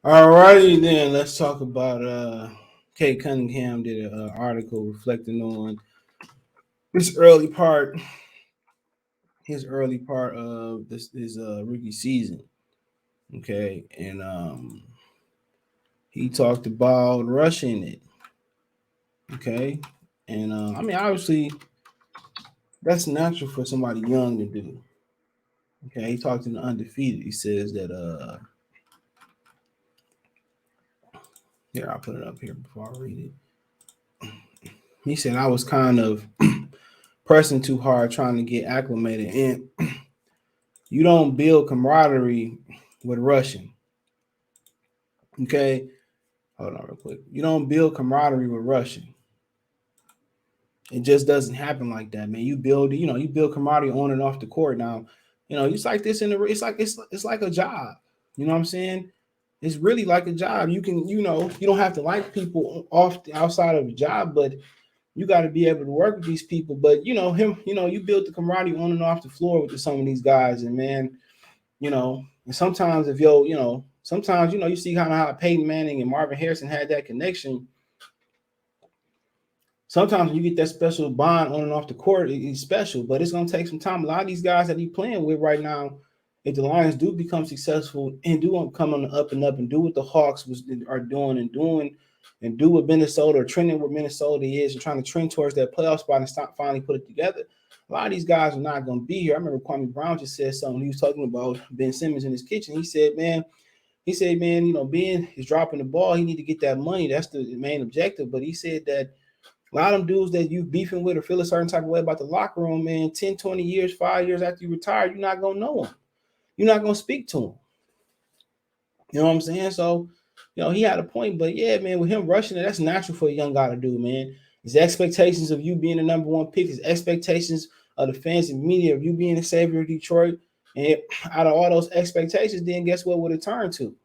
All righty then. Let's talk about Cade Cunningham did an article reflecting on his early part, of this his rookie season. Okay, and he talked about rushing it. Okay, and I mean obviously that's natural for somebody young to do. Okay, he talked in the undefeated. He says that here I'll put it up here before I read it. He said I was kind of pressing too hard trying to get acclimated, and you don't build camaraderie with rushing. Okay, hold on real quick. You don't build camaraderie with rushing. It just doesn't happen like that, man. You build camaraderie on and off the court. Now, it's like this in the. It's like a job. You know what I'm saying? It's really like a job. You can, you don't have to like people outside of the job, but you got to be able to work with these people. But you build the camaraderie on and off the floor with some of these guys, and man, and sometimes if sometimes you see kind of how Peyton Manning and Marvin Harrison had that connection. Sometimes when you get that special bond on and off the court, it's special, but it's gonna take some time. A lot of these guys that he's playing with right now, if the Lions do become successful and do come on the up and up and do what the Hawks are doing and do what Minnesota or trending what Minnesota is and trying to trend towards that playoff spot and stop finally put it together. A lot of these guys are not going to be here. I remember Kwame Brown just said something. He was talking about Ben Simmons in his kitchen. He said, man, Ben is dropping the ball. He need to get that money. That's the main objective. But he said that a lot of them dudes that you beefing with or feel a certain type of way about the locker room, man, 10, 20 years, 5 years after you retire, you're not going to know them. You're not going to speak to them. You know what I'm saying? So, he had a point. But, yeah, man, with him rushing it, that's natural for a young guy to do, man. His expectations of you being the number one pick, his expectations of the fans and media of you being the savior of Detroit. And out of all those expectations, then guess what would it turn to?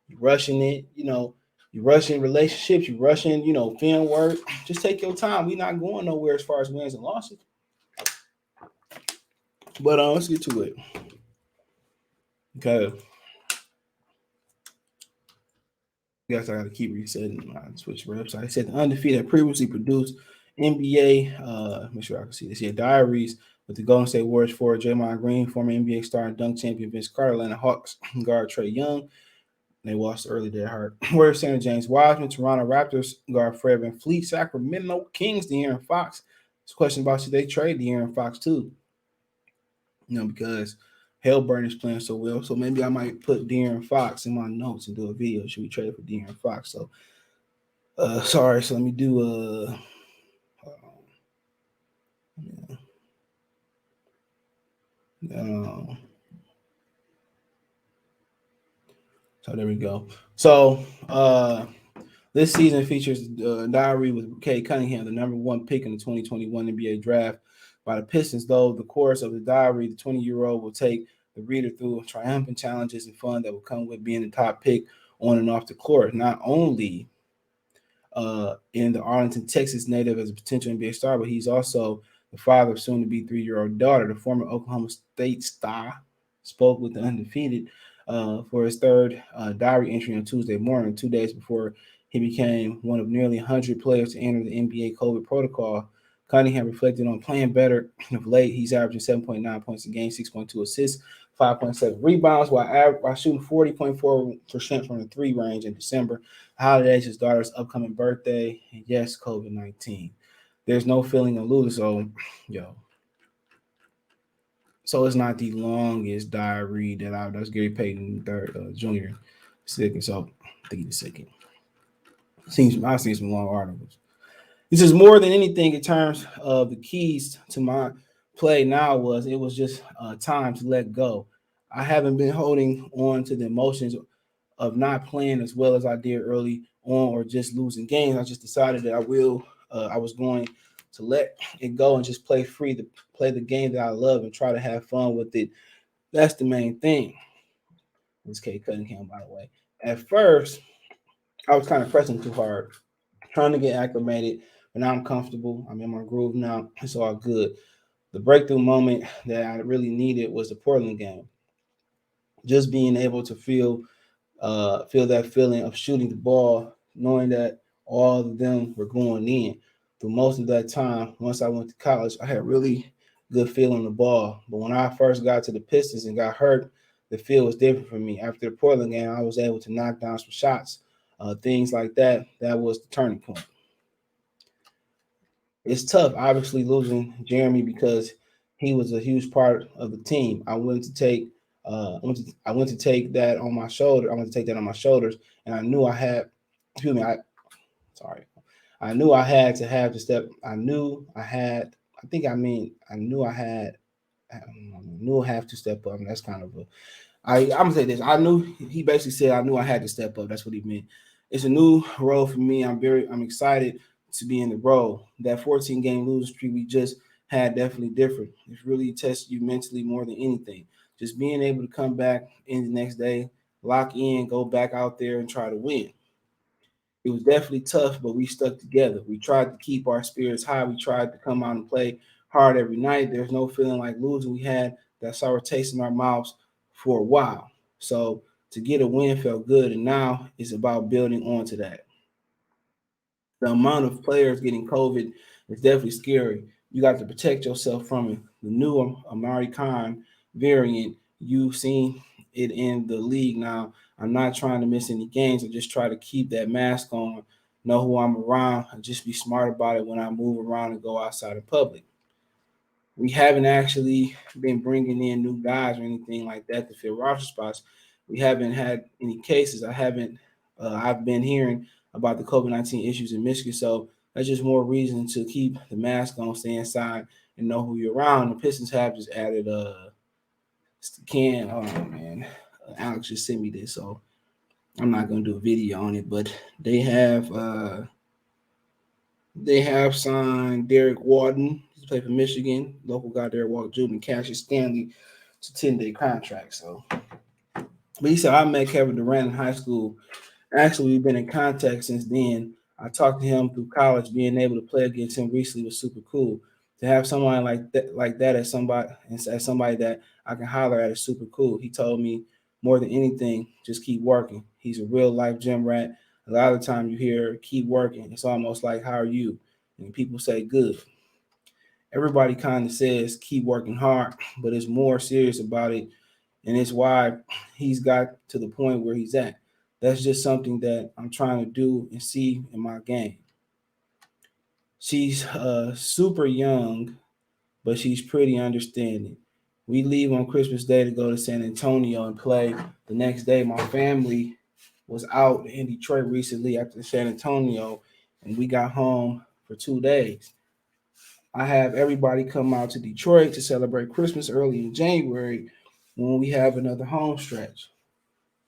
You rushing it, you rushing relationships, you rushing, film work. Just take your time. We're not going nowhere as far as wins and losses. But let's get to it. Okay. I guess I gotta keep resetting my switch website. I said the undefeated previously produced NBA make sure I can see this here. Diaries with the Golden State Warriors forward Draymond Green, former NBA star and dunk champion Vince Carter, Atlanta Hawks guard Trae Young. They lost early. They hurt. Warriors center James Wiseman, Toronto Raptors guard Fred VanVleet, Sacramento Kings De'Aaron Fox. It's a question about should they trade De'Aaron Fox too? Because Hellburn is playing so well. So maybe I might put De'Aaron Fox in my notes and do a video. Should we trade for De'Aaron Fox? So sorry. So let me do uh, so there we go. So this season features a diary with Cade Cunningham, the number one pick in the 2021 NBA draft by the Pistons. Though the course of the diary, the 20-year-old will take the reader through triumphant challenges and fun that will come with being the top pick on and off the court. Not only in the Arlington, Texas native as a potential NBA star, but he's also the father of soon-to-be 3-year-old daughter. The former Oklahoma State star spoke with the undefeated for his third diary entry on Tuesday morning, 2 days before he became one of nearly 100 players to enter the NBA COVID protocol. Cunningham reflected on playing better of late. He's averaging 7.9 points a game, 6.2 assists, 5.7 rebounds, while shooting 40.4% from the three range in December. Holidays, his daughter's upcoming birthday, and yes, COVID-19. There's no feeling of losing. So, so it's not the longest diary that's Gary Payton third Jr. second. So I think he's second. I've seen some long articles. This is more than anything in terms of the keys to my play now it was just time to let go. I haven't been holding on to the emotions of not playing as well as I did early on or just losing games. I just decided that I was going to let it go and just play free to play the game that I love and try to have fun with it. That's the main thing. This Cade Cunningham, by the way. At first, I was kind of pressing too hard, trying to get acclimated, but now I'm comfortable. I'm in my groove now. It's all good. The breakthrough moment that I really needed was the Portland game. Just being able to feel feel that feeling of shooting the ball, knowing that all of them were going in. Through most of that time, once I went to college, I had really good feel on the ball. But when I first got to the Pistons and got hurt, the feel was different for me. After the Portland game, I was able to knock down some shots, things like that. That was the turning point. It's tough, obviously, losing Jeremy because he was a huge part of the team. I went to take that on my shoulder. I went to take that on my shoulders, and I knew I had. Excuse me. Sorry. I knew I had to have the step. I knew I had. I think I mean I knew I had. I knew I have to step up. And that's kind of a I'm gonna say this. I knew he basically said I knew I had to step up. That's what he meant. It's a new role for me. I'm excited to be in the role. That 14 game losing streak we just had definitely different. It's really tested you mentally more than anything. Just being able to come back in the next day, lock in, go back out there and try to win. It was definitely tough, but we stuck together. We tried to keep our spirits high. We tried to come out and play hard every night. There's no feeling like losing. We had that sour taste in our mouths for a while. So to get a win felt good, and now it's about building onto that. The amount of players getting COVID is definitely scary. You got to protect yourself from it. The new Amari Khan variant, you've seen it in the league now. I'm not trying to miss any games. I just try to keep that mask on, know who I'm around, and just be smart about it when I move around and go outside in public. We haven't actually been bringing in new guys or anything like that to fill roster spots. We haven't had any cases. I haven't. I've been hearing about the COVID-19 issues in Michigan, so that's just more reason to keep the mask on, stay inside, and know who you're around. The Pistons have just added Can. Oh man, Alex just sent me this, so I'm not gonna do a video on it, but they have uh they have signed Derek Walton. He's played for Michigan. Local guy Derek Walton Jr. and Cassius Stanley to 10-day contract. So, but he said I met Kevin Durant in high school. Actually, we've been in contact since then. I talked to him through college. Being able to play against him recently was super cool. To have someone like that as somebody that I can holler at is super cool. He told me more than anything, just keep working. He's a real life gym rat. A lot of the time you hear keep working. It's almost like how are you? And people say good. Everybody kind of says keep working hard, but it's more serious about it, and it's why he's got to the point where he's at. That's just something that I'm trying to do and see in my game. She's super young, but she's pretty understanding. We leave on Christmas Day to go to San Antonio and play. The next day, my family was out in Detroit recently after San Antonio, and we got home for 2 days. I have everybody come out to Detroit to celebrate Christmas early in January when we have another home stretch.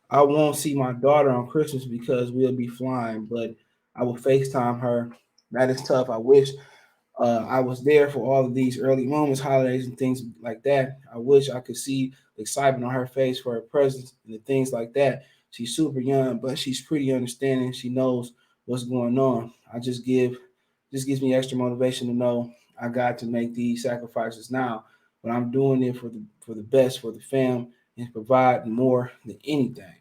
I won't see my daughter on Christmas because we'll be flying, but I will FaceTime her. That is tough. I wish I was there for all of these early moments, holidays, and things like that. I wish I could see the excitement on her face for her presence and the things like that. She's super young, but she's pretty understanding. She knows what's going on. Just gives me extra motivation to know I got to make these sacrifices now, but I'm doing it for the best for the fam and provide more than anything.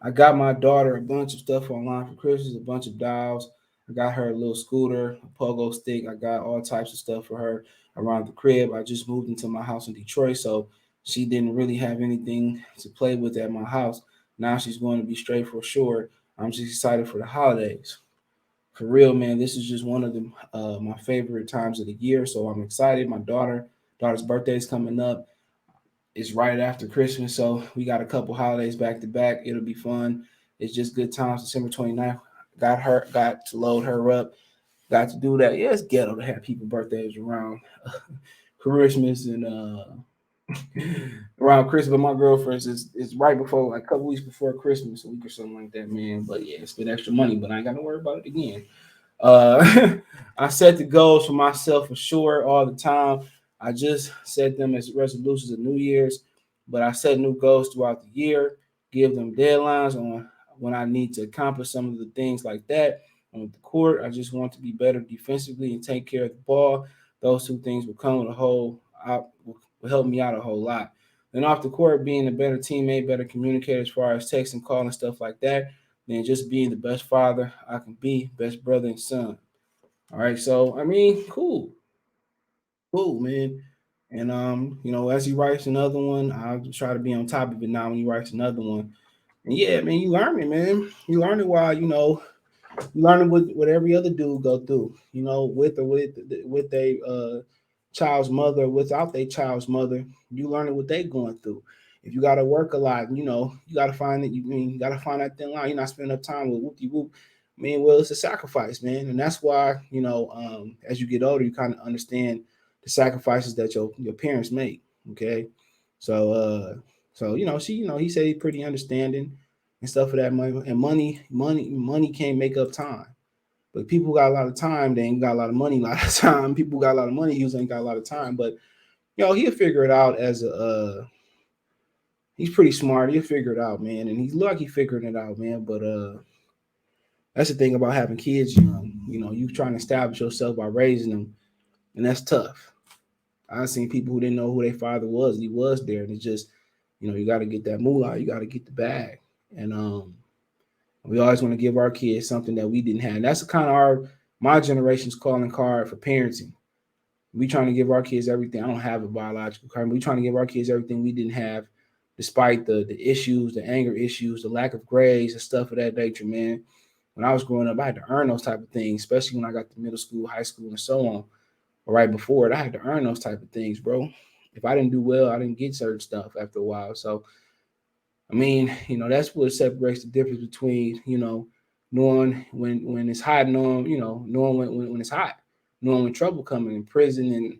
I got my daughter a bunch of stuff online for Christmas, a bunch of dolls. I got her a little scooter, a pogo stick. I got all types of stuff for her around the crib. I just moved into my house in Detroit, so she didn't really have anything to play with at my house. Now she's going to be straight for sure. I'm just excited for the holidays. For real, man, this is just one of the my favorite times of the year. So I'm excited. My daughter's birthday is coming up. It's right after Christmas, so we got a couple holidays back to back. It'll be fun. It's just good times. December 29th, got to load her up, got to do that. Yeah, it's ghetto to have people birthdays around Christmas and around Christmas. But my girlfriend's is right before, like a couple weeks before Christmas, a week or something like that, man. But yeah, spend extra money, but I ain't got to worry about it again. Uh, I set the goals for myself for sure all the time. I just set them as resolutions of New Year's, but I set new goals throughout the year, give them deadlines on when I need to accomplish some of the things like that. On the court, I just want to be better defensively and take care of the ball. Those two things will come with a whole, will help me out a whole lot. And off the court, being a better teammate, better communicator as far as text and call and stuff like that, than just being the best father I can be, best brother and son. All right, so I mean, cool, man. And as he writes another one, I'll try to be on top of it now when he writes another one. And yeah, man, you learn it, man. You learn it while you learn it with what every other dude go through, with or with a child's mother, without their child's mother. You learn it what they going through. If you got to work a lot, you got to find that you got to find that thin line. You're not spending enough time with whoopty whoop. Man, well, it's a sacrifice, man, and that's why as you get older, you kind of understand the sacrifices that your parents make. Okay, so he said he's pretty understanding and stuff for that money. And money can't make up time. But people got a lot of time, they ain't got a lot of money, a lot of time. People got a lot of money, usually ain't got a lot of time. But he'll figure it out as a he's pretty smart. He'll figure it out, man. And he's lucky figuring it out, man. But that's the thing about having kids young. You trying to establish yourself by raising them, and that's tough. I've seen people who didn't know who their father was, and he was there. And it's just, you got to get that moolah, you got to get the bag. And we always want to give our kids something that we didn't have. And that's kind of my generation's calling card for parenting. We trying to give our kids everything. I don't have a biological card, but we trying to give our kids everything we didn't have, despite the issues, the anger issues, the lack of grades, and stuff of that nature, man. When I was growing up, I had to earn those type of things, especially when I got to middle school, high school, and so on. Or right before it, I had to earn those type of things, bro. If I didn't do well, I didn't get certain stuff after a while. So I mean, that's what separates the difference between, knowing when it's hot, knowing when it's hot, knowing when trouble coming in prison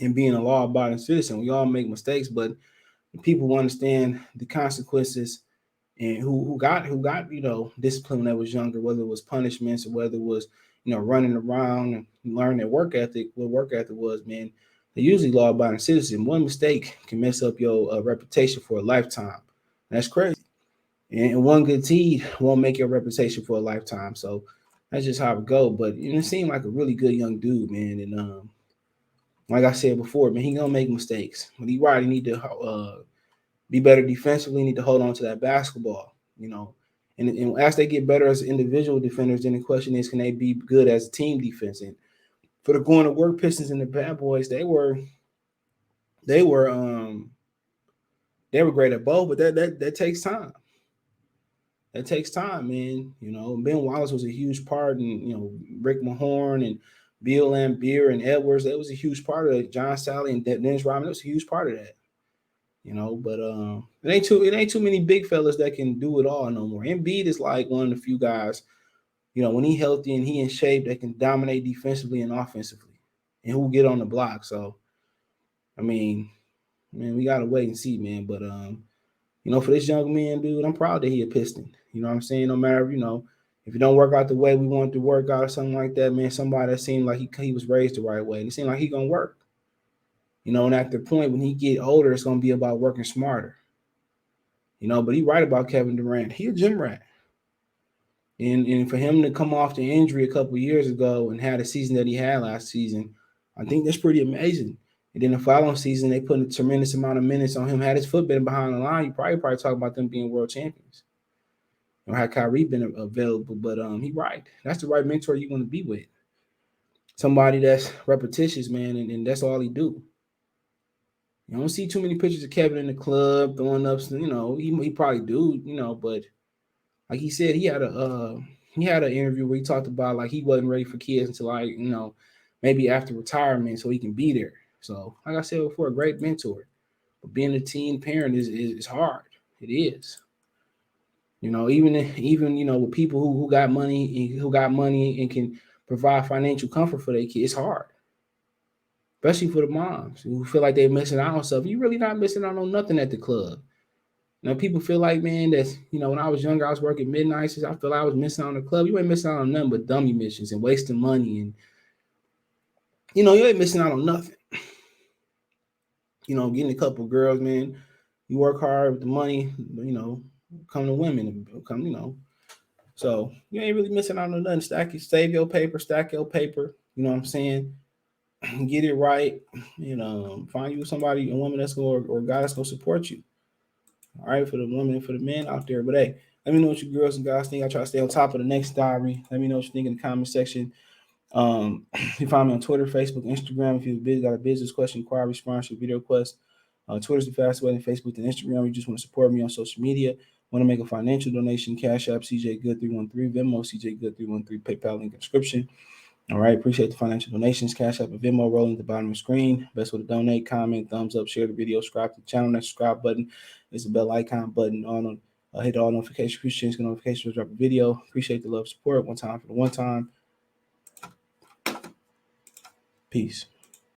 and being a law abiding citizen. We all make mistakes, but people understand the consequences and who got discipline when they was younger, whether it was punishments or whether it was running around and learn their work ethic. What work ethic was, man. They usually law abiding citizen. One mistake can mess up your reputation for a lifetime. That's crazy. And one good deed won't make your reputation for a lifetime. So that's just how it go. But it seemed like a really good young dude, man. And like I said before, man, he gonna make mistakes. But he right, he need to be better defensively. Need to hold on to that basketball, And as they get better as individual defenders, then the question is, can they be good as a team defense? And for the going to work Pistons and the Bad Boys, they were great at both, but that takes time. That takes time, man. Ben Wallace was a huge part, and Rick Mahorn and Bill Lambier and Edwards. That was a huge part of it. John Sally and Dennis Rodman. That was a huge part of that. But it ain't too many big fellas that can do it all no more. Embiid is like one of the few guys, when he healthy and he in shape, that can dominate defensively and offensively, and who get on the block. So, I mean, man, we gotta wait and see, man. But for this young man, dude, I'm proud that he a Piston. You know what I'm saying? No matter, if it don't work out the way we want it to work out or something like that, man, somebody that seemed like he was raised the right way. And it seemed like he gonna work. And at the point when he get older, it's gonna be about working smarter. But he right about Kevin Durant. He a gym rat. And for him to come off the injury a couple years ago and have the season that he had last season, I think that's pretty amazing. And then the following season, they put a tremendous amount of minutes on him. Had his foot been behind the line, you probably talk about them being world champions. Or had Kyrie been available, but he right. That's the right mentor you want to be with. Somebody that's repetitious, man, and that's all he do. You don't see too many pictures of Kevin in the club throwing up. He probably do, but like he said, he had an interview where he talked about like he wasn't ready for kids until maybe after retirement, so he can be there. So like I said before, a great mentor. But being a teen parent is hard. It is. Even with people who got money and can provide financial comfort for their kids, it's hard. Especially for the moms who feel like they're missing out on stuff. You really not missing out on nothing at the club. People feel like, man, that's, when I was younger, I was working midnights. I feel like I was missing out on the club. You ain't missing out on nothing but dummy missions and wasting money. And, you ain't missing out on nothing. Getting a couple girls, man. You work hard with the money, come to women, come. So you ain't really missing out on nothing. Save your paper, stack your paper. You know what I'm saying? get it right, and find you somebody, a woman that's going or a guy that's gonna support you. All right, for the women and for the men out there. But hey, let me know what you girls and guys think. I try to stay on top of the next diary. Let me know what you think in the comment section. You find me on Twitter, Facebook, Instagram. If you've got a business question, inquiry, sponsorship, video request, Twitter's the fastest way than Facebook and Instagram. You just want to support me on social media. Want to make a financial donation? Cash App CJ Good 313, Venmo CJ Good 313, PayPal link in description. All right, appreciate the financial donations. Cash App and Venmo rolling at the bottom of the screen. Best way to donate, comment, thumbs up, share the video, subscribe to the channel. That subscribe button is the bell icon button on. Hit all notifications. Appreciate the notifications. Drop a video. Appreciate the love, support. One time for the one time. Peace.